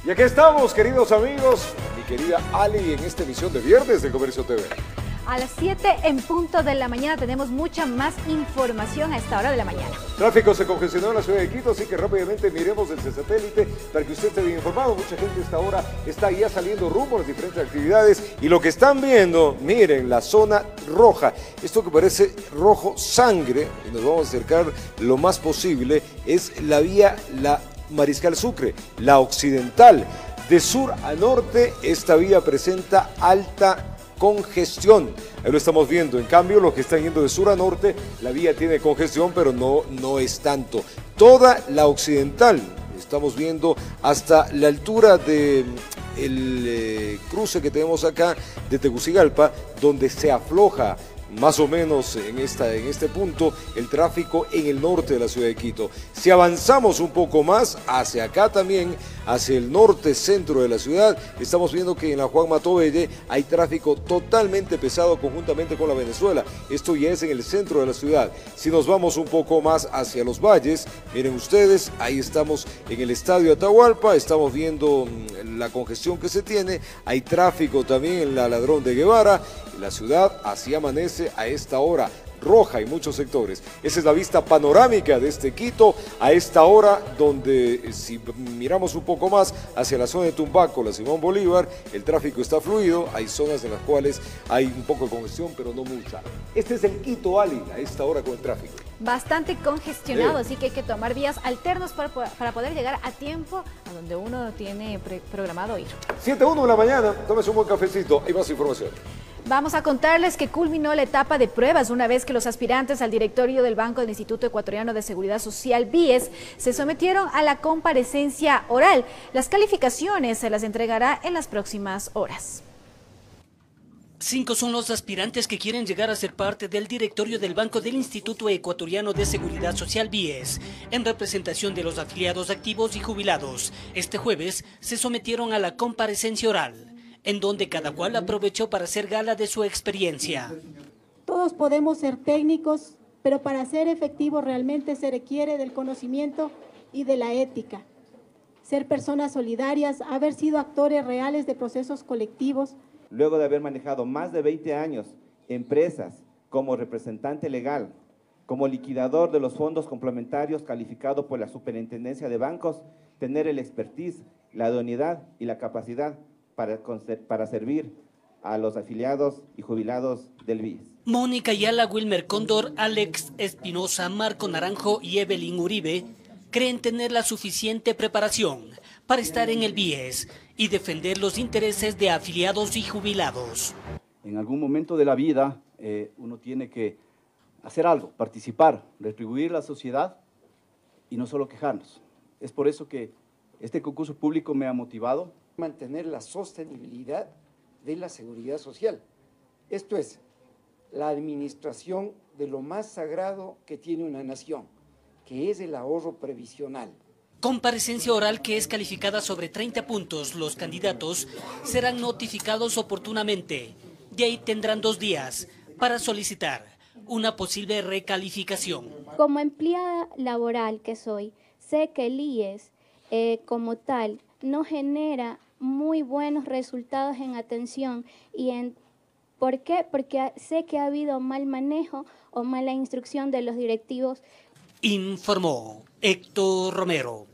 Y aquí estamos, queridos amigos, mi querida Ali, en esta emisión de Viernes de Comercio TV. A las 7 en punto de la mañana tenemos mucha más información a esta hora de la mañana. Tráfico se congestionó en la ciudad de Quito, así que rápidamente miremos desde satélite para que usted esté bien informado. Mucha gente a esta hora está ya saliendo rumbo a las diferentes actividades y lo que están viendo, miren, la zona roja, esto que parece rojo sangre, y nos vamos a acercar lo más posible, es la vía La Mariscal Sucre, la occidental. De sur a norte, esta vía presenta alta congestión, ahí lo estamos viendo. En cambio, los que están yendo de sur a norte, la vía tiene congestión, pero no es tanto. Toda la occidental, estamos viendo hasta la altura de cruce que tenemos acá de Tegucigalpa, donde se afloja más o menos en este punto el tráfico en el norte de la ciudad de Quito. Si avanzamos un poco más hacia acá también, hacia el norte centro de la ciudad, estamos viendo que en la Juan Matobelle hay tráfico totalmente pesado conjuntamente con la Venezuela. Esto ya es en el centro de la ciudad. Si nos vamos un poco más hacia los valles, miren ustedes, ahí estamos en el estadio Atahualpa, estamos viendo la congestión que se tiene, hay tráfico también en la Ladrón de Guevara. La ciudad así amanece a esta hora, roja en muchos sectores. Esa es la vista panorámica de este Quito a esta hora, donde si miramos un poco más hacia la zona de Tumbaco, la Simón Bolívar, el tráfico está fluido, hay zonas en las cuales hay un poco de congestión, pero no mucha. Este es el Quito, Ali, a esta hora con el tráfico. Bastante congestionado, así que hay que tomar vías alternas para poder llegar a tiempo a donde uno tiene programado ir. 7:01 de la mañana, tómese un buen cafecito, hay más información. Vamos a contarles que culminó la etapa de pruebas una vez que los aspirantes al directorio del Banco del Instituto Ecuatoriano de Seguridad Social, BIES, se sometieron a la comparecencia oral. Las calificaciones se las entregará en las próximas horas. 5 son los aspirantes que quieren llegar a ser parte del directorio del Banco del Instituto Ecuatoriano de Seguridad Social, BIES, en representación de los afiliados activos y jubilados. Este jueves se sometieron a la comparecencia oral, en donde cada cual aprovechó para hacer gala de su experiencia. Todos podemos ser técnicos, pero para ser efectivos realmente se requiere del conocimiento y de la ética. Ser personas solidarias, haber sido actores reales de procesos colectivos. Luego de haber manejado más de 20 años empresas como representante legal, como liquidador de los fondos complementarios calificado por la Superintendencia de Bancos, tener el expertise, la idoneidad y la capacidad para servir a los afiliados y jubilados del BIES. Mónica Ayala, Wilmer Cóndor, Alex Espinosa, Marco Naranjo y Evelyn Uribe creen tener la suficiente preparación para estar en el BIES y defender los intereses de afiliados y jubilados. En algún momento de la vida uno tiene que hacer algo, participar, retribuir a la sociedad y no solo quejarnos. Es por eso que este concurso público me ha motivado. Mantener la sostenibilidad de la seguridad social. Esto es, la administración de lo más sagrado que tiene una nación, que es el ahorro previsional. Comparecencia oral que es calificada sobre 30 puntos. Los candidatos serán notificados oportunamente. De ahí tendrán 2 días para solicitar una posible recalificación. Como empleada laboral que soy, sé que el IES como tal no genera muy buenos resultados en atención ¿por qué? Porque sé que ha habido mal manejo o mala instrucción de los directivos. Informó Héctor Romero.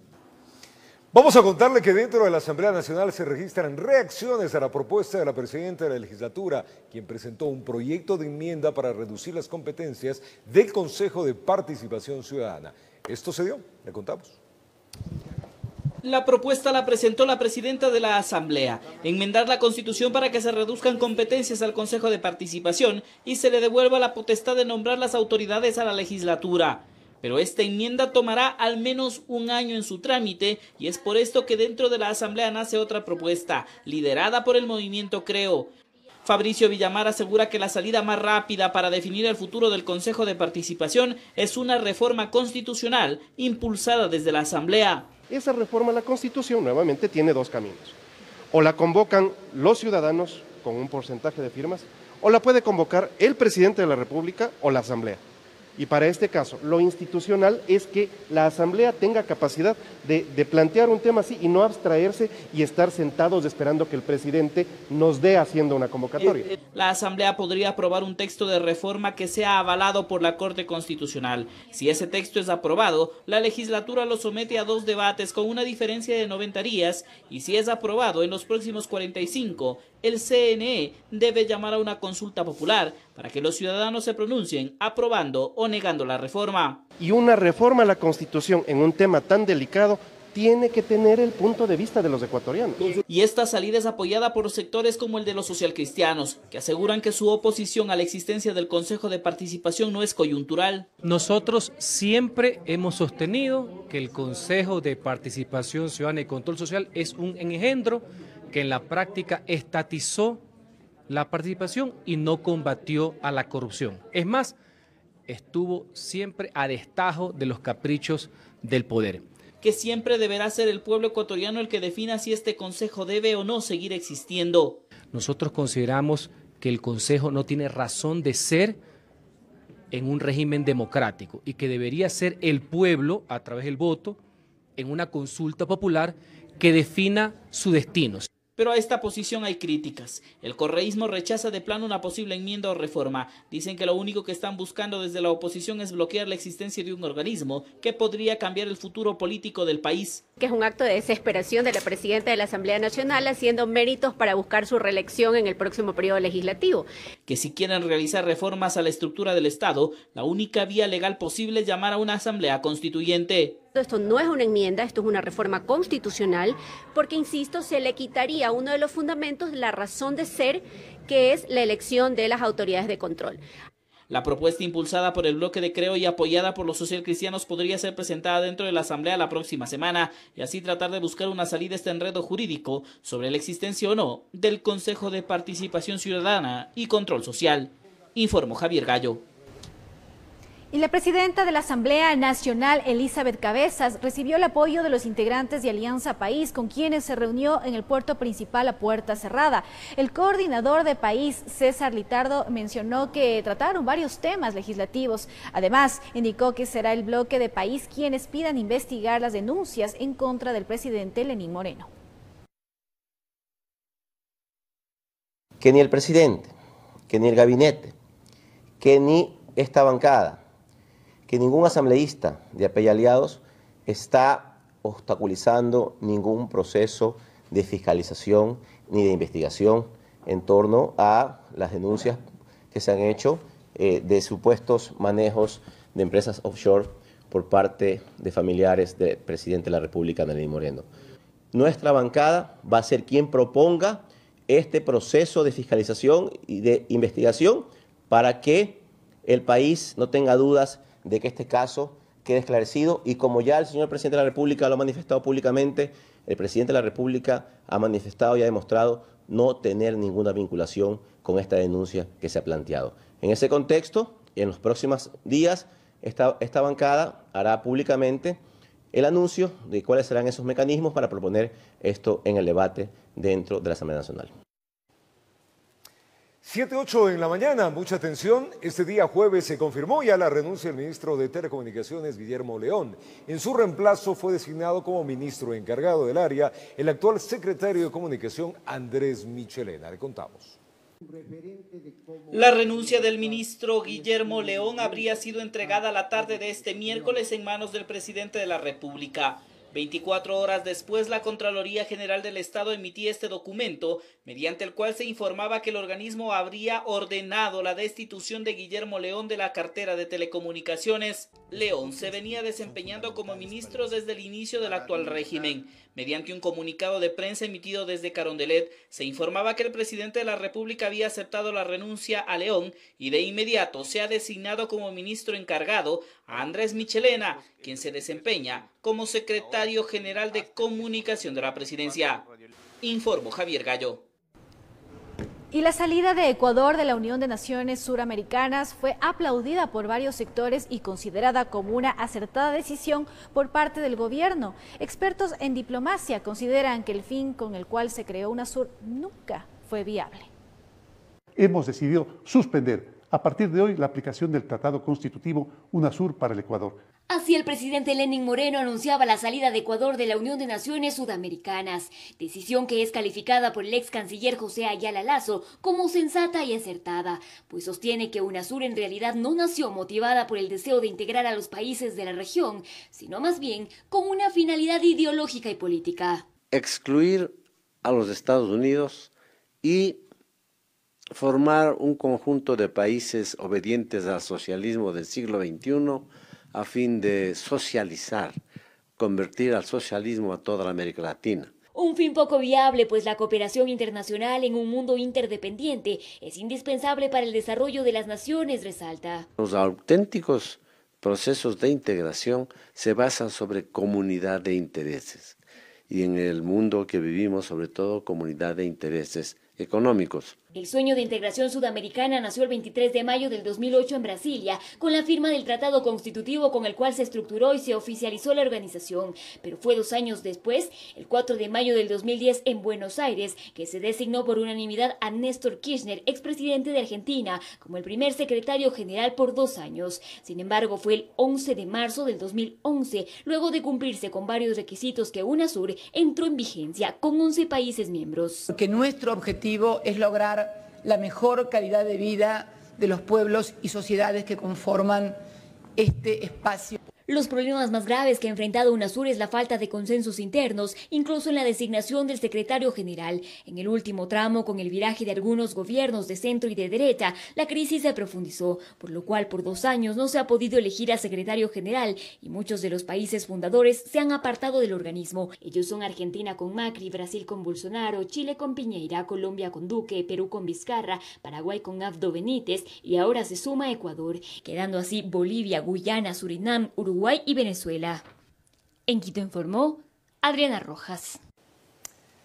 Vamos a contarle que dentro de la Asamblea Nacional se registran reacciones a la propuesta de la presidenta de la legislatura, quien presentó un proyecto de enmienda para reducir las competencias del Consejo de Participación Ciudadana. Esto se dio, le contamos. La propuesta la presentó la presidenta de la Asamblea, enmendar la Constitución para que se reduzcan competencias al Consejo de Participación y se le devuelva la potestad de nombrar las autoridades a la legislatura. Pero esta enmienda tomará al menos 1 año en su trámite y es por esto que dentro de la Asamblea nace otra propuesta, liderada por el movimiento Creo. Fabricio Villamar asegura que la salida más rápida para definir el futuro del Consejo de Participación es una reforma constitucional impulsada desde la Asamblea. Esa reforma a la Constitución nuevamente tiene 2 caminos. O la convocan los ciudadanos con un porcentaje de firmas, o la puede convocar el presidente de la República o la Asamblea. Y para este caso, lo institucional es que la Asamblea tenga capacidad de plantear un tema así y no abstraerse y estar sentados esperando que el presidente nos dé haciendo una convocatoria. La Asamblea podría aprobar un texto de reforma que sea avalado por la Corte Constitucional. Si ese texto es aprobado, la legislatura lo somete a 2 debates con una diferencia de 90 días y si es aprobado en los próximos 45, el CNE debe llamar a una consulta popular para que los ciudadanos se pronuncien aprobando o negando la reforma. Y una reforma a la Constitución en un tema tan delicado tiene que tener el punto de vista de los ecuatorianos. Y esta salida es apoyada por sectores como el de los socialcristianos, que aseguran que su oposición a la existencia del Consejo de Participación no es coyuntural. Nosotros siempre hemos sostenido que el Consejo de Participación Ciudadana y Control Social es un engendro que en la práctica estatizó la participación y no combatió a la corrupción. Es más, estuvo siempre a destajo de los caprichos del poder. Que siempre deberá ser el pueblo ecuatoriano el que defina si este consejo debe o no seguir existiendo. Nosotros consideramos que el consejo no tiene razón de ser en un régimen democrático y que debería ser el pueblo, a través del voto, en una consulta popular que defina su destino. Pero a esta posición hay críticas. El correísmo rechaza de plano una posible enmienda o reforma. Dicen que lo único que están buscando desde la oposición es bloquear la existencia de un organismo que podría cambiar el futuro político del país. Que es un acto de desesperación de la presidenta de la Asamblea Nacional haciendo méritos para buscar su reelección en el próximo periodo legislativo. Que si quieren realizar reformas a la estructura del Estado, la única vía legal posible es llamar a una asamblea constituyente. Esto no es una enmienda, esto es una reforma constitucional, porque, insisto, se le quitaría uno de los fundamentos de la razón de ser, que es la elección de las autoridades de control. La propuesta impulsada por el bloque de Creo y apoyada por los socialcristianos podría ser presentada dentro de la Asamblea la próxima semana y así tratar de buscar una salida a este enredo jurídico sobre la existencia o no del Consejo de Participación Ciudadana y Control Social. Informó Javier Gallo. Y la presidenta de la Asamblea Nacional, Elizabeth Cabezas, recibió el apoyo de los integrantes de Alianza País, con quienes se reunió en el puerto principal a puerta cerrada. El coordinador de País, César Litardo, mencionó que trataron varios temas legislativos. Además, indicó que será el bloque de País quienes pidan investigar las denuncias en contra del presidente Lenín Moreno. Que ni el presidente, que ni el gabinete, que ni esta bancada, que ningún asambleísta de AP y Aliados está obstaculizando ningún proceso de fiscalización ni de investigación en torno a las denuncias que se han hecho de supuestos manejos de empresas offshore por parte de familiares del presidente de la República, Lenín Moreno. Nuestra bancada va a ser quien proponga este proceso de fiscalización y de investigación para que el país no tenga dudas de que este caso quede esclarecido y como ya el señor presidente de la República lo ha manifestado públicamente, el presidente de la República ha manifestado y ha demostrado no tener ninguna vinculación con esta denuncia que se ha planteado. En ese contexto, en los próximos días, esta bancada hará públicamente el anuncio de cuáles serán esos mecanismos para proponer esto en el debate dentro de la Asamblea Nacional. 7:08 en la mañana, mucha atención. Este día jueves se confirmó ya la renuncia del ministro de Telecomunicaciones, Guillermo León. En su reemplazo fue designado como ministro encargado del área el actual secretario de Comunicación, Andrés Michelena. Le contamos. La renuncia del ministro Guillermo León habría sido entregada la tarde de este miércoles en manos del presidente de la República. 24 horas después, la Contraloría General del Estado emitía este documento, mediante el cual se informaba que el organismo habría ordenado la destitución de Guillermo León de la cartera de Telecomunicaciones. León se venía desempeñando como ministro desde el inicio del actual régimen. Mediante un comunicado de prensa emitido desde Carondelet, se informaba que el presidente de la República había aceptado la renuncia a León y de inmediato se ha designado como ministro encargado a Andrés Michelena, quien se desempeña como secretario general de Comunicación de la Presidencia. Informó Javier Gallo. Y la salida de Ecuador de la Unión de Naciones Suramericanas fue aplaudida por varios sectores y considerada como una acertada decisión por parte del gobierno. Expertos en diplomacia consideran que el fin con el cual se creó UNASUR nunca fue viable. Hemos decidido suspender a partir de hoy la aplicación del Tratado Constitutivo UNASUR para el Ecuador. Así el presidente Lenín Moreno anunciaba la salida de Ecuador de la Unión de Naciones Sudamericanas, decisión que es calificada por el ex canciller José Ayala Lazo como sensata y acertada, pues sostiene que UNASUR en realidad no nació motivada por el deseo de integrar a los países de la región, sino más bien con una finalidad ideológica y política. Excluir a los Estados Unidos y formar un conjunto de países obedientes al socialismo del siglo XXI a fin de socializar, convertir al socialismo a toda la América Latina. Un fin poco viable, pues la cooperación internacional en un mundo interdependiente es indispensable para el desarrollo de las naciones, resalta. Los auténticos procesos de integración se basan sobre comunidad de intereses y en el mundo que vivimos, sobre todo, comunidad de intereses económicos. El sueño de integración sudamericana nació el 23 de mayo del 2008 en Brasilia, con la firma del Tratado Constitutivo con el cual se estructuró y se oficializó la organización. Pero fue 2 años después, el 4 de mayo del 2010 en Buenos Aires, que se designó por unanimidad a Néstor Kirchner, expresidente de Argentina, como el primer secretario general por 2 años. Sin embargo, fue el 11 de marzo del 2011, luego de cumplirse con varios requisitos que UNASUR entró en vigencia con 11 países miembros. Porque nuestro objetivo es lograr la mejor calidad de vida de los pueblos y sociedades que conforman este espacio. Los problemas más graves que ha enfrentado UNASUR es la falta de consensos internos, incluso en la designación del secretario general. En el último tramo, con el viraje de algunos gobiernos de centro y de derecha, la crisis se profundizó, por lo cual por 2 años no se ha podido elegir a secretario general y muchos de los países fundadores se han apartado del organismo. Ellos son Argentina con Macri, Brasil con Bolsonaro, Chile con Piñera, Colombia con Duque, Perú con Vizcarra, Paraguay con Abdo Benítez y ahora se suma Ecuador, quedando así Bolivia, Guyana, Surinam, Uruguay y Venezuela. En Quito informó Adriana Rojas.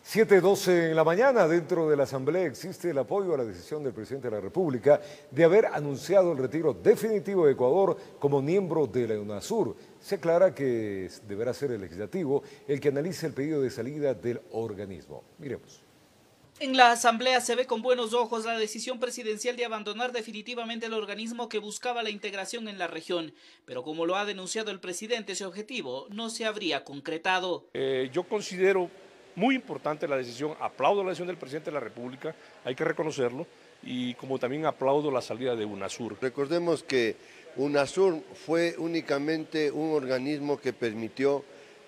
7:12 en la mañana, dentro de la Asamblea existe el apoyo a la decisión del presidente de la República de haber anunciado el retiro definitivo de Ecuador como miembro de la UNASUR. Se aclara que deberá ser el legislativo el que analice el pedido de salida del organismo. Miremos. En la Asamblea se ve con buenos ojos la decisión presidencial de abandonar definitivamente el organismo que buscaba la integración en la región, pero como lo ha denunciado el presidente, ese objetivo no se habría concretado. Yo considero muy importante la decisión, aplaudo la decisión del presidente de la República, hay que reconocerlo, y como también aplaudo la salida de UNASUR. Recordemos que UNASUR fue únicamente un organismo que permitió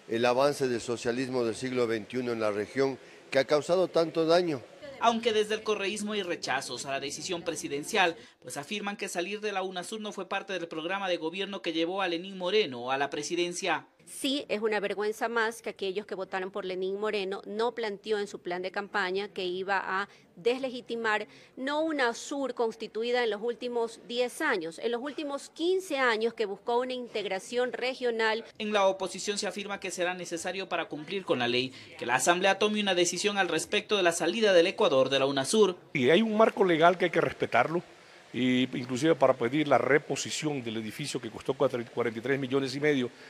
el avance del socialismo del siglo XXI en la región, que ha causado tanto daño. Aunque desde el correísmo hay rechazos a la decisión presidencial, pues afirman que salir de la UNASUR no fue parte del programa de gobierno que llevó a Lenín Moreno a la presidencia. Sí, es una vergüenza más que aquellos que votaron por Lenín Moreno no planteó en su plan de campaña que iba a deslegitimar no una UNASUR constituida en los últimos 10 años, en los últimos 15 años que buscó una integración regional. En la oposición se afirma que será necesario para cumplir con la ley que la Asamblea tome una decisión al respecto de la salida del Ecuador de la UNASUR. Y hay un marco legal que hay que respetarlo, y inclusive para pedir la reposición del edificio que costó 43,5 millones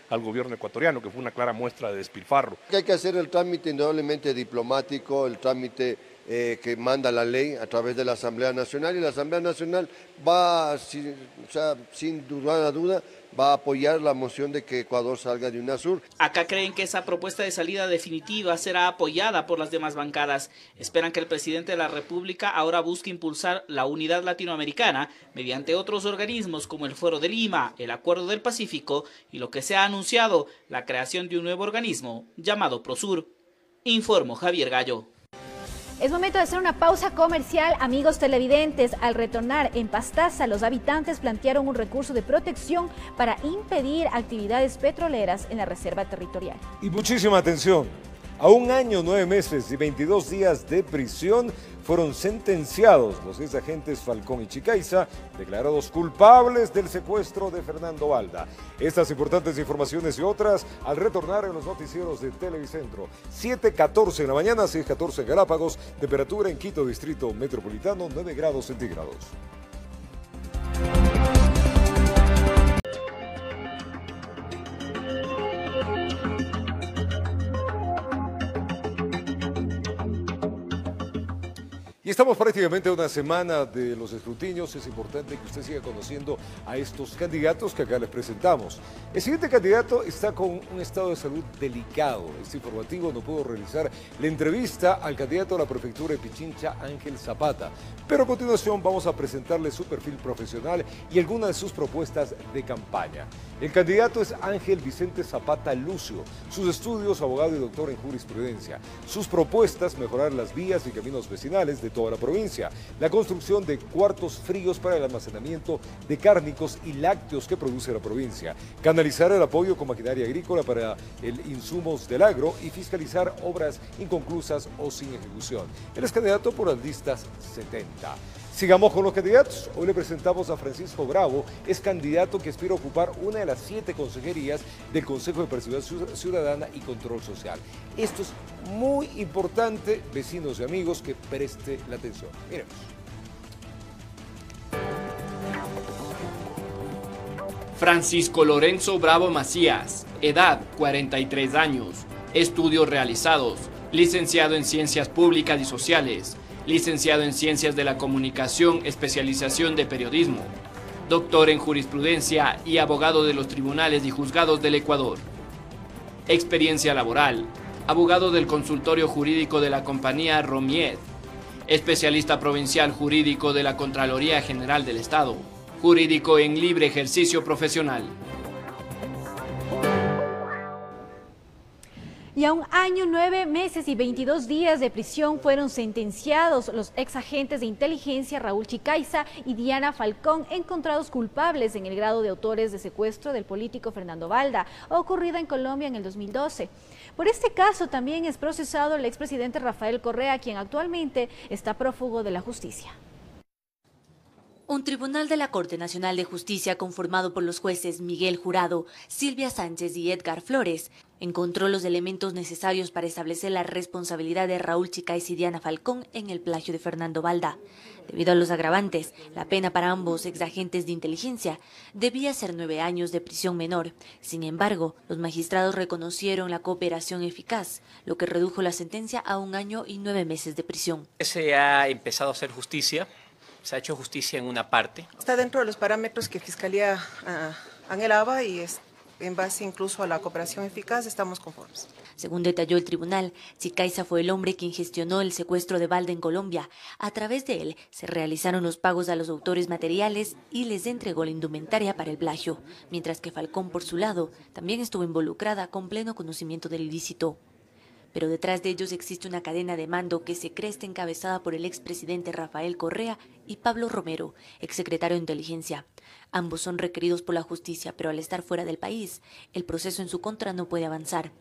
al gobierno ecuatoriano, que fue una clara muestra de despilfarro. Hay que hacer el trámite indudablemente diplomático, el trámite que manda la ley a través de la Asamblea Nacional, y la Asamblea Nacional va, sin duda, va a apoyar la moción de que Ecuador salga de UNASUR. Acá creen que esa propuesta de salida definitiva será apoyada por las demás bancadas. Esperan que el presidente de la República ahora busque impulsar la unidad latinoamericana mediante otros organismos como el Foro de Lima, el Acuerdo del Pacífico y lo que se ha anunciado, la creación de un nuevo organismo llamado Prosur. Informo Javier Gallo. Es momento de hacer una pausa comercial, amigos televidentes. Al retornar en Pastaza, los habitantes plantearon un recurso de protección para impedir actividades petroleras en la reserva territorial. Y muchísima atención. A 1 año, 9 meses y 22 días de prisión fueron sentenciados los 6 agentes Falcón y Chicaiza, declarados culpables del secuestro de Fernando Valda. Estas importantes informaciones y otras al retornar en los noticieros de Televicentro. 7:14 en la mañana, 6:14 en Galápagos, temperatura en Quito, Distrito Metropolitano, 9 grados centígrados. Y estamos prácticamente a una semana de los escrutinios. Es importante que usted siga conociendo a estos candidatos que acá les presentamos. El siguiente candidato está con un estado de salud delicado. Este informativo no pudo realizar la entrevista al candidato a la prefectura de Pichincha, Ángel Zapata. Pero a continuación vamos a presentarle su perfil profesional y algunas de sus propuestas de campaña. El candidato es Ángel Vicente Zapata Lucio. Sus estudios, abogado y doctor en jurisprudencia. Sus propuestas, mejorar las vías y caminos vecinales de toda la provincia. La construcción de cuartos fríos para el almacenamiento de cárnicos y lácteos que produce la provincia. Canalizar el apoyo con maquinaria agrícola para el insumos del agro y fiscalizar obras inconclusas o sin ejecución. Él es candidato por las listas 70. Sigamos con los candidatos. Hoy le presentamos a Francisco Bravo. Es candidato que aspira a ocupar una de las 7 consejerías del Consejo de Participación Ciudadana y Control Social. Esto es muy importante, vecinos y amigos, que preste la atención. Miremos. Francisco Lorenzo Bravo Macías, edad 43 años, estudios realizados, licenciado en Ciencias Públicas y Sociales, licenciado en Ciencias de la Comunicación, especialización de Periodismo, doctor en Jurisprudencia y abogado de los tribunales y juzgados del Ecuador. Experiencia laboral, abogado del consultorio jurídico de la compañía Romiet, especialista provincial jurídico de la Contraloría General del Estado, jurídico en libre ejercicio profesional. Y a 1 año, 9 meses y 22 días de prisión fueron sentenciados los ex agentes de inteligencia Raúl Chicaiza y Diana Falcón, encontrados culpables en el grado de autores de secuestro del político Fernando Balda, ocurrida en Colombia en el 2012. Por este caso también es procesado el expresidente Rafael Correa, quien actualmente está prófugo de la justicia. Un tribunal de la Corte Nacional de Justicia conformado por los jueces Miguel Jurado, Silvia Sánchez y Edgar Flores encontró los elementos necesarios para establecer la responsabilidad de Raúl Chicaiza y Diana Falcón en el plagio de Fernando Balda. Debido a los agravantes, la pena para ambos exagentes de inteligencia debía ser 9 años de prisión menor. Sin embargo, los magistrados reconocieron la cooperación eficaz, lo que redujo la sentencia a 1 año y 9 meses de prisión. Se ha empezado a hacer justicia. Se ha hecho justicia en una parte. Está dentro de los parámetros que Fiscalía anhelaba y en base incluso a la cooperación eficaz estamos conformes. Según detalló el tribunal, Chicaiza fue el hombre quien gestionó el secuestro de Balda en Colombia. A través de él se realizaron los pagos a los autores materiales y les entregó la indumentaria para el plagio, mientras que Falcón, por su lado, también estuvo involucrada con pleno conocimiento del ilícito. Pero detrás de ellos existe una cadena de mando que se cree está encabezada por el expresidente Rafael Correa y Pablo Romero, exsecretario de Inteligencia. Ambos son requeridos por la justicia, pero al estar fuera del país, el proceso en su contra no puede avanzar.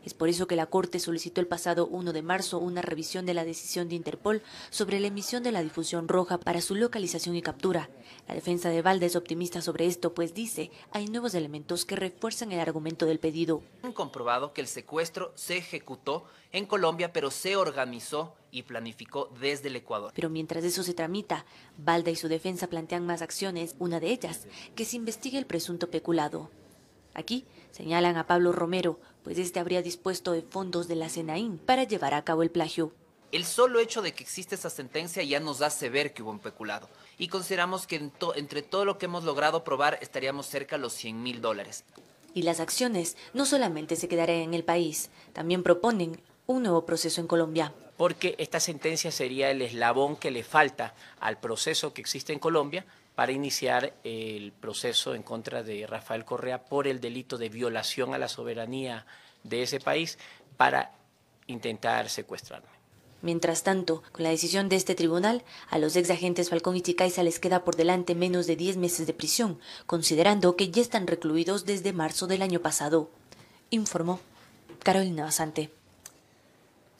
Es por eso que la Corte solicitó el pasado 1 de marzo una revisión de la decisión de Interpol sobre la emisión de la difusión roja para su localización y captura. La defensa de Balda es optimista sobre esto, pues dice, hay nuevos elementos que refuerzan el argumento del pedido. Han comprobado que el secuestro se ejecutó en Colombia, pero se organizó y planificó desde el Ecuador. Pero mientras eso se tramita, Balda y su defensa plantean más acciones, una de ellas, que se investigue el presunto peculado. Aquí señalan a Pablo Romero, pues este habría dispuesto de fondos de la SENAIN para llevar a cabo el plagio. El solo hecho de que existe esa sentencia ya nos hace ver que hubo un peculado. Y consideramos que entre todo lo que hemos logrado probar estaríamos cerca de los $100.000. Y las acciones no solamente se quedarán en el país, también proponen un nuevo proceso en Colombia. Porque esta sentencia sería el eslabón que le falta al proceso que existe en Colombia para iniciar el proceso en contra de Rafael Correa por el delito de violación a la soberanía de ese país para intentar secuestrarme. Mientras tanto, con la decisión de este tribunal, a los exagentes Falcón y Chicaiza les queda por delante menos de 10 meses de prisión, considerando que ya están recluidos desde marzo del año pasado. Informó Carolina Basante.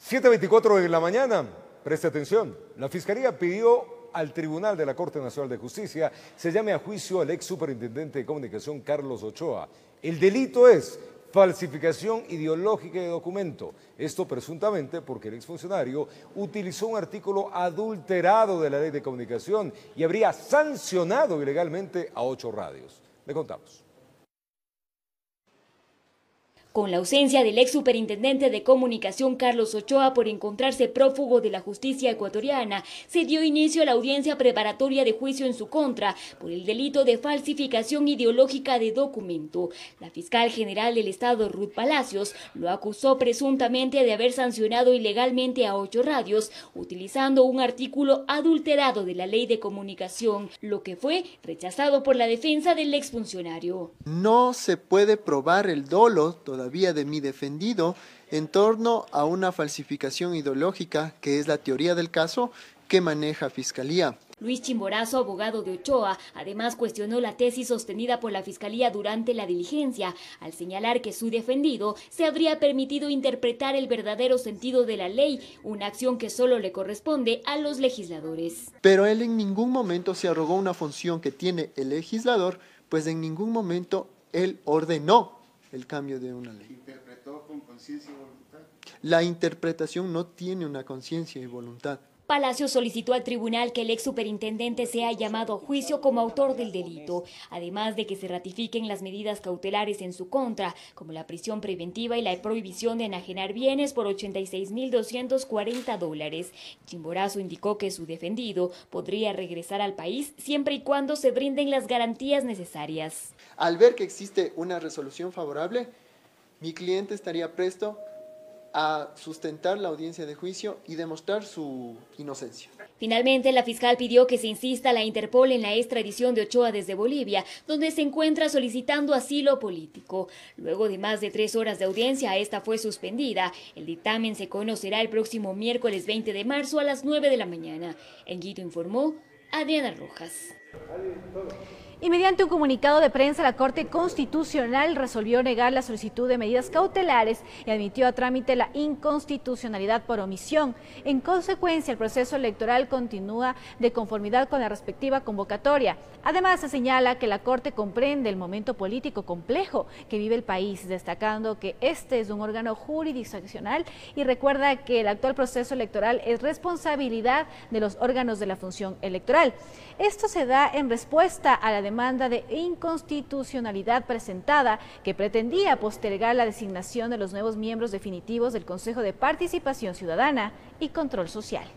7:24 de la mañana. Preste atención. La Fiscalía pidió al Tribunal de la Corte Nacional de Justicia se llame a juicio al ex superintendente de comunicación Carlos Ochoa. El delito es falsificación ideológica de documento. Esto presuntamente porque el exfuncionario utilizó un artículo adulterado de la Ley de Comunicación y habría sancionado ilegalmente a 8 radios. Le contamos. Con la ausencia del ex superintendente de comunicación Carlos Ochoa por encontrarse prófugo de la justicia ecuatoriana, se dio inicio a la audiencia preparatoria de juicio en su contra por el delito de falsificación ideológica de documento. La fiscal general del estado, Ruth Palacios, lo acusó presuntamente de haber sancionado ilegalmente a 8 radios utilizando un artículo adulterado de la ley de comunicación, lo que fue rechazado por la defensa del exfuncionario. No se puede probar el dolo todavía de mi defendido en torno a una falsificación ideológica, que es la teoría del caso que maneja Fiscalía. Luis Chimborazo, abogado de Ochoa, además cuestionó la tesis sostenida por la Fiscalía durante la diligencia, al señalar que su defendido se habría permitido interpretar el verdadero sentido de la ley, una acción que solo le corresponde a los legisladores. Pero él en ningún momento se arrogó una función que tiene el legislador, pues en ningún momento él ordenó el cambio de una ley. ¿Interpretó con conciencia y voluntad? La interpretación no tiene una conciencia y voluntad. Palacios solicitó al tribunal que el ex superintendente sea llamado a juicio como autor del delito, además de que se ratifiquen las medidas cautelares en su contra, como la prisión preventiva y la prohibición de enajenar bienes por $86.240. Chimborazo indicó que su defendido podría regresar al país siempre y cuando se brinden las garantías necesarias. Al ver que existe una resolución favorable, mi cliente estaría presto a sustentar la audiencia de juicio y demostrar su inocencia. Finalmente, la fiscal pidió que se insista a la Interpol en la extradición de Ochoa desde Bolivia, donde se encuentra solicitando asilo político. Luego de más de 3 horas de audiencia, esta fue suspendida. El dictamen se conocerá el próximo miércoles 20 de marzo a las 9 de la mañana. En Quito informó Adriana Rojas. Y mediante un comunicado de prensa, la Corte Constitucional resolvió negar la solicitud de medidas cautelares y admitió a trámite la inconstitucionalidad por omisión. En consecuencia, el proceso electoral continúa de conformidad con la respectiva convocatoria. Además, se señala que la Corte comprende el momento político complejo que vive el país, destacando que este es un órgano jurisdiccional y recuerda que el actual proceso electoral es responsabilidad de los órganos de la función electoral. Esto se da en respuesta a la demanda de inconstitucionalidad presentada que pretendía postergar la designación de los nuevos miembros definitivos del Consejo de Participación Ciudadana y Control Social.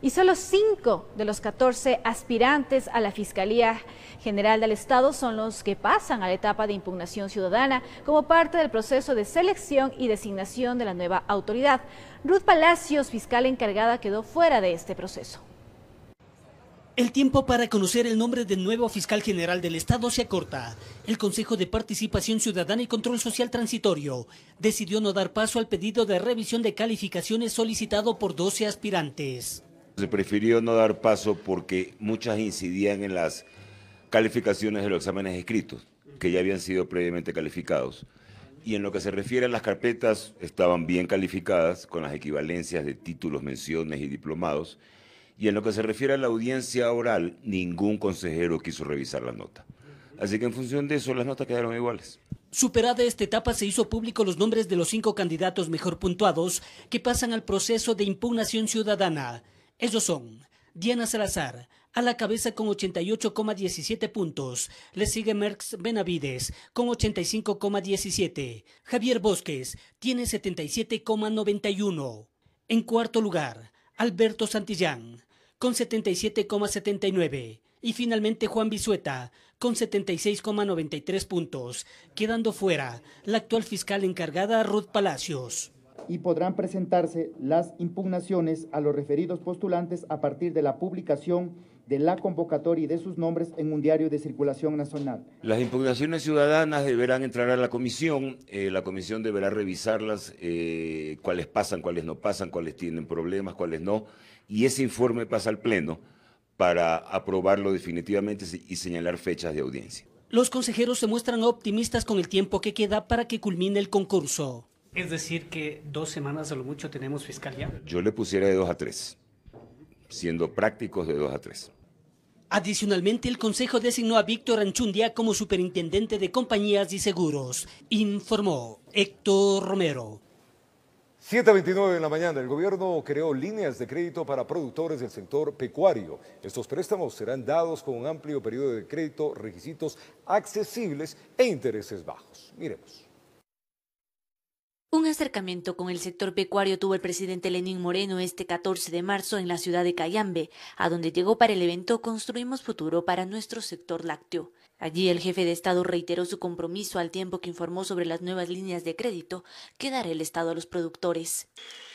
Y solo 5 de los 14 aspirantes a la Fiscalía General del Estado son los que pasan a la etapa de impugnación ciudadana como parte del proceso de selección y designación de la nueva autoridad. Ruth Palacios, fiscal encargada, quedó fuera de este proceso. El tiempo para conocer el nombre del nuevo fiscal general del Estado se acorta. El Consejo de Participación Ciudadana y Control Social Transitorio decidió no dar paso al pedido de revisión de calificaciones solicitado por 12 aspirantes. Se prefirió no dar paso porque muchas incidían en las calificaciones de los exámenes escritos, que ya habían sido previamente calificados. Y en lo que se refiere a las carpetas, estaban bien calificadas, con las equivalencias de títulos, menciones y diplomados. Y en lo que se refiere a la audiencia oral, ningún consejero quiso revisar la nota. Así que en función de eso, las notas quedaron iguales. Superada esta etapa, se hizo público los nombres de los 5 candidatos mejor puntuados que pasan al proceso de impugnación ciudadana. Ellos son Diana Salazar, a la cabeza con 88,17 puntos. Le sigue Merx Benavides con 85,17. Javier Bosques tiene 77,91. En cuarto lugar, Alberto Santillán con 77,79. Y finalmente Juan Bisueta con 76,93 puntos, quedando fuera la actual fiscal encargada Ruth Palacios. Y podrán presentarse las impugnaciones a los referidos postulantes a partir de la publicación de la convocatoria y de sus nombres en un diario de circulación nacional. Las impugnaciones ciudadanas deberán entrar a la comisión deberá revisarlas, cuáles pasan, cuáles no pasan, cuáles tienen problemas, cuáles no, y ese informe pasa al Pleno para aprobarlo definitivamente y señalar fechas de audiencia. Los consejeros se muestran optimistas con el tiempo que queda para que culmine el concurso. Es decir, que 2 semanas a lo mucho tenemos fiscalía. Yo le pusiera de 2 a 3, siendo prácticos de 2 a 3. Adicionalmente, el Consejo designó a Víctor Anchundia como superintendente de compañías y seguros, informó Héctor Romero. 7:29 de la mañana, el gobierno creó líneas de crédito para productores del sector pecuario. Estos préstamos serán dados con un amplio periodo de crédito, requisitos accesibles e intereses bajos. Miremos. Un acercamiento con el sector pecuario tuvo el presidente Lenín Moreno este 14 de marzo en la ciudad de Cayambe, a donde llegó para el evento Construimos Futuro para nuestro sector lácteo. Allí el jefe de Estado reiteró su compromiso al tiempo que informó sobre las nuevas líneas de crédito que dará el Estado a los productores.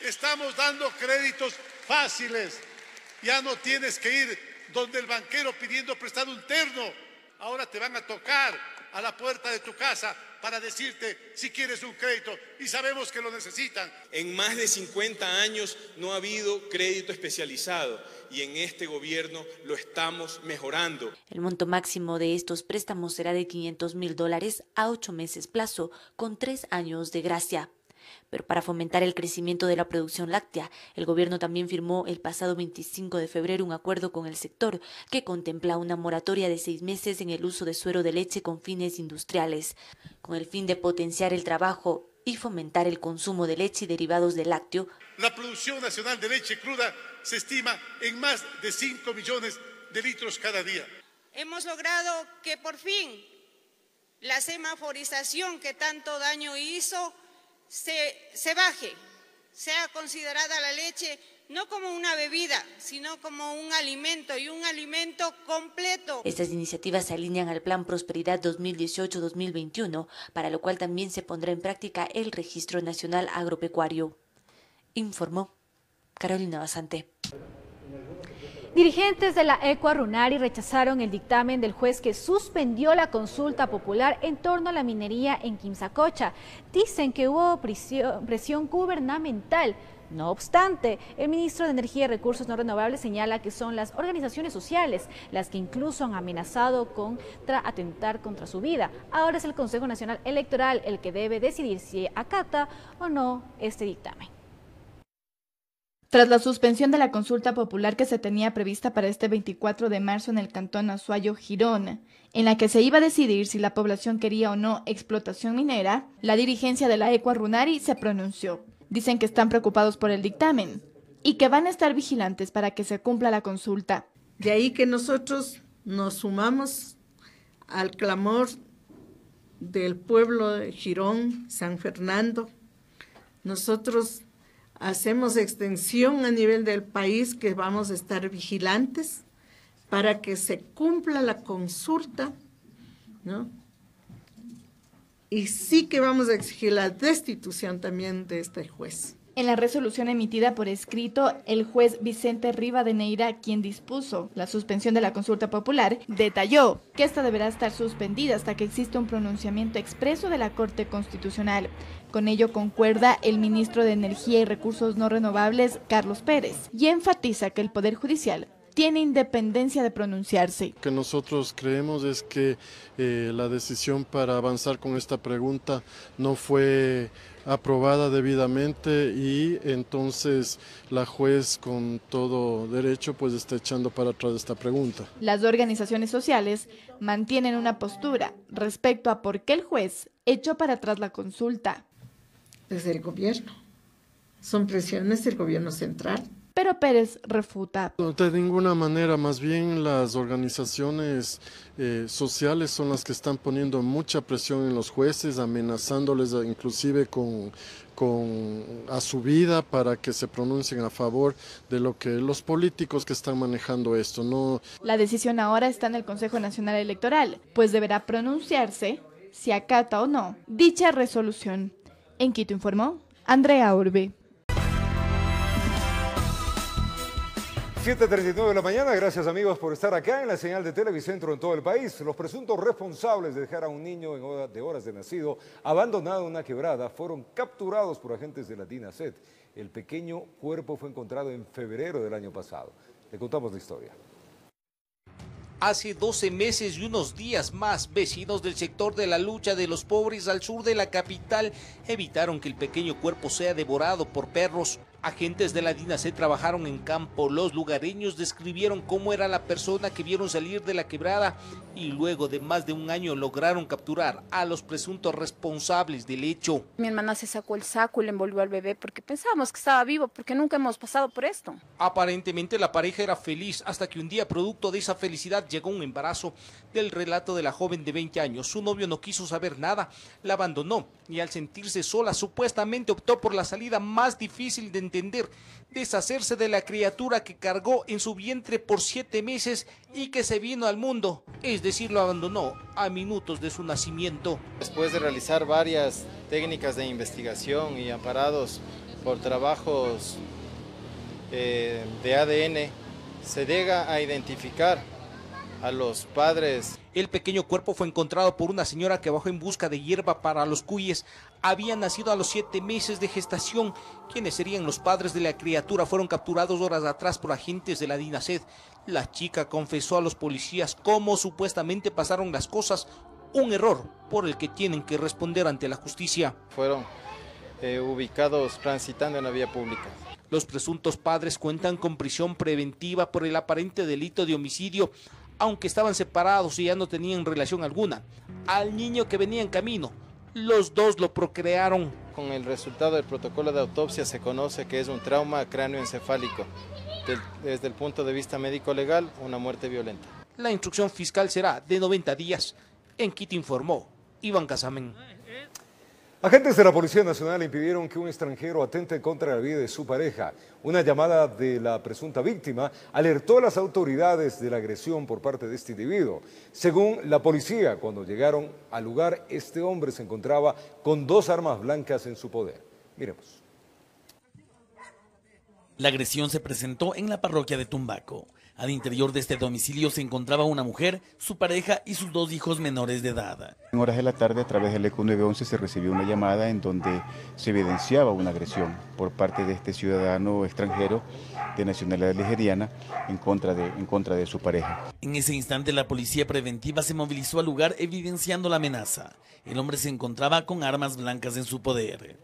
Estamos dando créditos fáciles. Ya no tienes que ir donde el banquero pidiendo prestado un terno. Ahora te van a tocar a la puerta de tu casa para decirte si quieres un crédito y sabemos que lo necesitan. En más de 50 años no ha habido crédito especializado y en este gobierno lo estamos mejorando. El monto máximo de estos préstamos será de $500,000 a 8 meses plazo, con 3 años de gracia. Pero para fomentar el crecimiento de la producción láctea, el gobierno también firmó el pasado 25 de febrero un acuerdo con el sector que contempla una moratoria de 6 meses en el uso de suero de leche con fines industriales, con el fin de potenciar el trabajo y fomentar el consumo de leche y derivados del lácteo. La producción nacional de leche cruda se estima en más de 5 millones de litros cada día. Hemos logrado que por fin la semaforización que tanto daño hizo se baje, sea considerada la leche no como una bebida, sino como un alimento y un alimento completo. Estas iniciativas se alinean al Plan Prosperidad 2018-2021, para lo cual también se pondrá en práctica el Registro Nacional Agropecuario. Informó Carolina Basante. Dirigentes de la Ecuarunari rechazaron el dictamen del juez que suspendió la consulta popular en torno a la minería en Quimsacocha. Dicen que hubo presión gubernamental. No obstante, el ministro de Energía y Recursos No Renovables señala que son las organizaciones sociales las que incluso han amenazado contra atentar contra su vida. Ahora es el Consejo Nacional Electoral el que debe decidir si acata o no este dictamen. Tras la suspensión de la consulta popular que se tenía prevista para este 24 de marzo en el cantón Azuayo, Girón, en la que se iba a decidir si la población quería o no explotación minera, la dirigencia de la Ecuarunari se pronunció. Dicen que están preocupados por el dictamen y que van a estar vigilantes para que se cumpla la consulta. De ahí que nosotros nos sumamos al clamor del pueblo de Girón, San Fernando. Nosotros hacemos extensión a nivel del país que vamos a estar vigilantes para que se cumpla la consulta, ¿no? Y sí que vamos a exigir la destitución también de este juez. En la resolución emitida por escrito, el juez Vicente Rivadeneira, quien dispuso la suspensión de la consulta popular, detalló que esta deberá estar suspendida hasta que exista un pronunciamiento expreso de la Corte Constitucional. Con ello concuerda el ministro de Energía y Recursos No Renovables, Carlos Pérez, y enfatiza que el Poder Judicial tiene independencia de pronunciarse. Lo que nosotros creemos es que la decisión para avanzar con esta pregunta no fue aprobada debidamente y entonces la juez con todo derecho pues está echando para atrás esta pregunta. Las organizaciones sociales mantienen una postura respecto a por qué el juez echó para atrás la consulta. Desde el gobierno. Son presiones del gobierno central. Pero Pérez refuta. De ninguna manera, más bien las organizaciones sociales son las que están poniendo mucha presión en los jueces, amenazándoles inclusive a su vida para que se pronuncien a favor de lo que los políticos que están manejando esto. No. La decisión ahora está en el Consejo Nacional Electoral, pues deberá pronunciarse si acata o no dicha resolución. En Quito informó Andrea Urbe. 7:39 de la mañana, gracias amigos por estar acá en la señal de Televicentro en todo el país. Los presuntos responsables de dejar a un niño de horas de nacido abandonado en una quebrada fueron capturados por agentes de la DINASET. El pequeño cuerpo fue encontrado en febrero del año pasado. Le contamos la historia. Hace 12 meses y unos días más, vecinos del sector de la lucha de los pobres al sur de la capital evitaron que el pequeño cuerpo sea devorado por perros. Agentes de la DINASED trabajaron en campo. Los lugareños describieron cómo era la persona que vieron salir de la quebrada y luego de más de un año lograron capturar a los presuntos responsables del hecho. Mi hermana se sacó el saco y le envolvió al bebé porque pensábamos que estaba vivo, porque nunca hemos pasado por esto. Aparentemente la pareja era feliz hasta que un día, producto de esa felicidad, llegó un embarazo. Del relato de la joven de 20 años, su novio no quiso saber nada, la abandonó y al sentirse sola supuestamente optó por la salida más difícil de entender, deshacerse de la criatura que cargó en su vientre por 7 meses y que se vino al mundo, es decir, lo abandonó a minutos de su nacimiento. Después de realizar varias técnicas de investigación y amparados por trabajos de ADN, se llega a identificar a los padres. El pequeño cuerpo fue encontrado por una señora que bajó en busca de hierba para los cuyes. Había nacido a los 7 meses de gestación. Quienes serían los padres de la criatura fueron capturados horas atrás por agentes de la DINASED. La chica confesó a los policías cómo supuestamente pasaron las cosas, un error por el que tienen que responder ante la justicia. Fueron ubicados transitando en la vía pública. Los presuntos padres cuentan con prisión preventiva por el aparente delito de homicidio, aunque estaban separados y ya no tenían relación alguna. Al niño que venía en camino, los dos lo procrearon. Con el resultado del protocolo de autopsia se conoce que es un trauma cráneoencefálico. Desde el punto de vista médico-legal, una muerte violenta. La instrucción fiscal será de 90 días. En Quito informó Iván Casamen. Agentes de la Policía Nacional impidieron que un extranjero atente contra la vida de su pareja. Una llamada de la presunta víctima alertó a las autoridades de la agresión por parte de este individuo. Según la policía, cuando llegaron al lugar, este hombre se encontraba con 2 armas blancas en su poder. Miremos. La agresión se presentó en la parroquia de Tumbaco. Al interior de este domicilio se encontraba una mujer, su pareja y sus 2 hijos menores de edad. En horas de la tarde, a través del ECO 911 se recibió una llamada en donde se evidenciaba una agresión por parte de este ciudadano extranjero de nacionalidad nigeriana en contra de su pareja. En ese instante la policía preventiva se movilizó al lugar evidenciando la amenaza. El hombre se encontraba con armas blancas en su poder.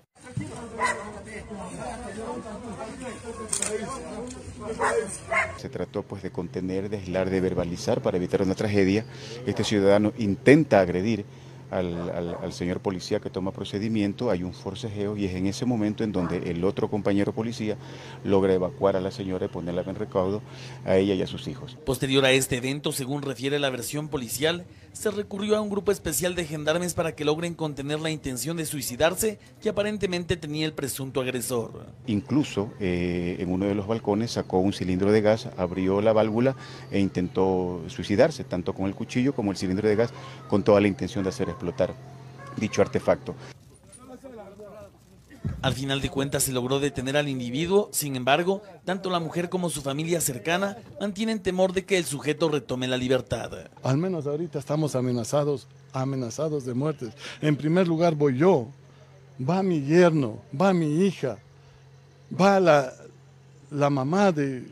Se trató pues de contener, de aislar, de verbalizar para evitar una tragedia. Este ciudadano intenta agredir al señor policía que toma procedimiento, hay un forcejeo y es en ese momento en donde el otro compañero policía logra evacuar a la señora y ponerla en recaudo a ella y a sus hijos. Posterior a este evento, según refiere la versión policial, se recurrió a un grupo especial de gendarmes para que logren contener la intención de suicidarse que aparentemente tenía el presunto agresor. Incluso en uno de los balcones sacó un cilindro de gas, abrió la válvula e intentó suicidarse, tanto con el cuchillo como el cilindro de gas, con toda la intención de hacer explotar dicho artefacto. Al final de cuentas se logró detener al individuo, sin embargo, tanto la mujer como su familia cercana mantienen temor de que el sujeto retome la libertad. Al menos ahorita estamos amenazados de muerte. En primer lugar voy yo, va mi yerno, va mi hija, va la mamá de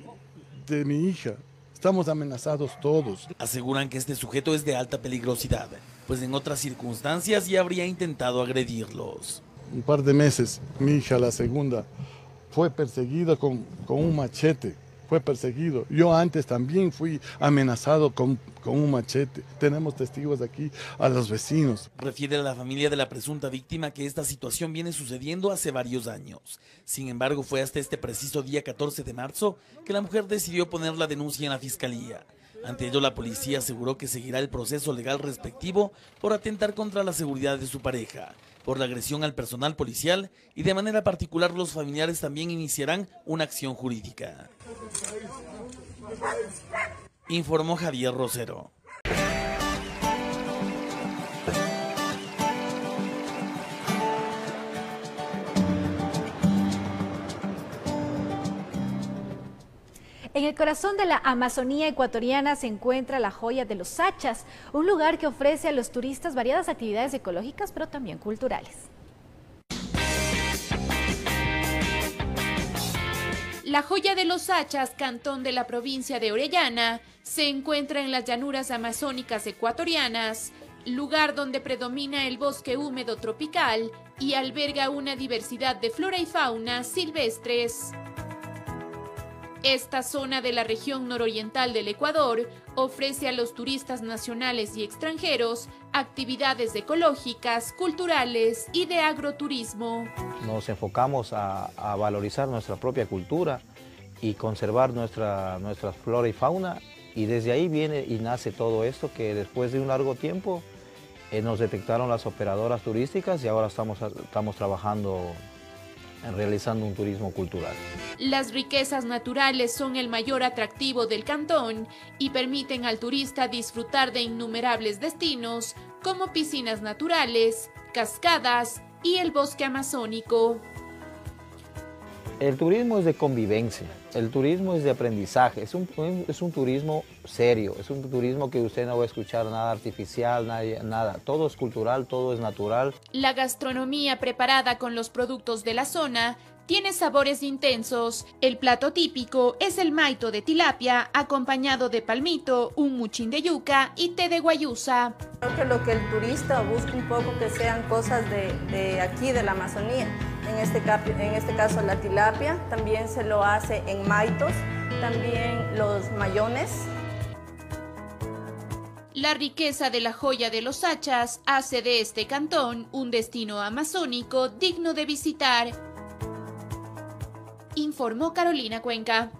mi hija. Estamos amenazados todos. Aseguran que este sujeto es de alta peligrosidad, pues en otras circunstancias ya habría intentado agredirlos. Un par de meses, mi hija, la segunda, fue perseguida con un machete, fue perseguido. Yo antes también fui amenazado con un machete. Tenemos testigos aquí a los vecinos. Refiere a la familia de la presunta víctima que esta situación viene sucediendo hace varios años. Sin embargo, fue hasta este preciso día 14 de marzo que la mujer decidió poner la denuncia en la fiscalía. Ante ello, la policía aseguró que seguirá el proceso legal respectivo por atentar contra la seguridad de su pareja, por la agresión al personal policial y de manera particular los familiares también iniciarán una acción jurídica. Informó Javier Rosero. En el corazón de la Amazonía ecuatoriana se encuentra la joya de los Sachas, un lugar que ofrece a los turistas variadas actividades ecológicas, pero también culturales. La joya de los Sachas, cantón de la provincia de Orellana, se encuentra en las llanuras amazónicas ecuatorianas, lugar donde predomina el bosque húmedo tropical y alberga una diversidad de flora y fauna silvestres. Esta zona de la región nororiental del Ecuador ofrece a los turistas nacionales y extranjeros actividades ecológicas, culturales y de agroturismo. Nos enfocamos a valorizar nuestra propia cultura y conservar nuestra flora y fauna, y desde ahí viene y nace todo esto, que después de un largo tiempo nos detectaron las operadoras turísticas y ahora estamos trabajando en realizando un turismo cultural. Las riquezas naturales son el mayor atractivo del cantón y permiten al turista disfrutar de innumerables destinos como piscinas naturales, cascadas y el bosque amazónico. El turismo es de convivencia, el turismo es de aprendizaje, es un turismo serio, es un turismo que usted no va a escuchar nada artificial, nada, todo es cultural, todo es natural. La gastronomía preparada con los productos de la zona tiene sabores intensos. El plato típico es el maito de tilapia, acompañado de palmito, un muchín de yuca y té de guayusa. Creo que lo que el turista busca un poco que sean cosas de aquí, de la Amazonía. En este caso la tilapia, también se lo hace en maitos, también los mayones. La riqueza de la joya de los Achas hace de este cantón un destino amazónico digno de visitar, informó Carolina Cuenca.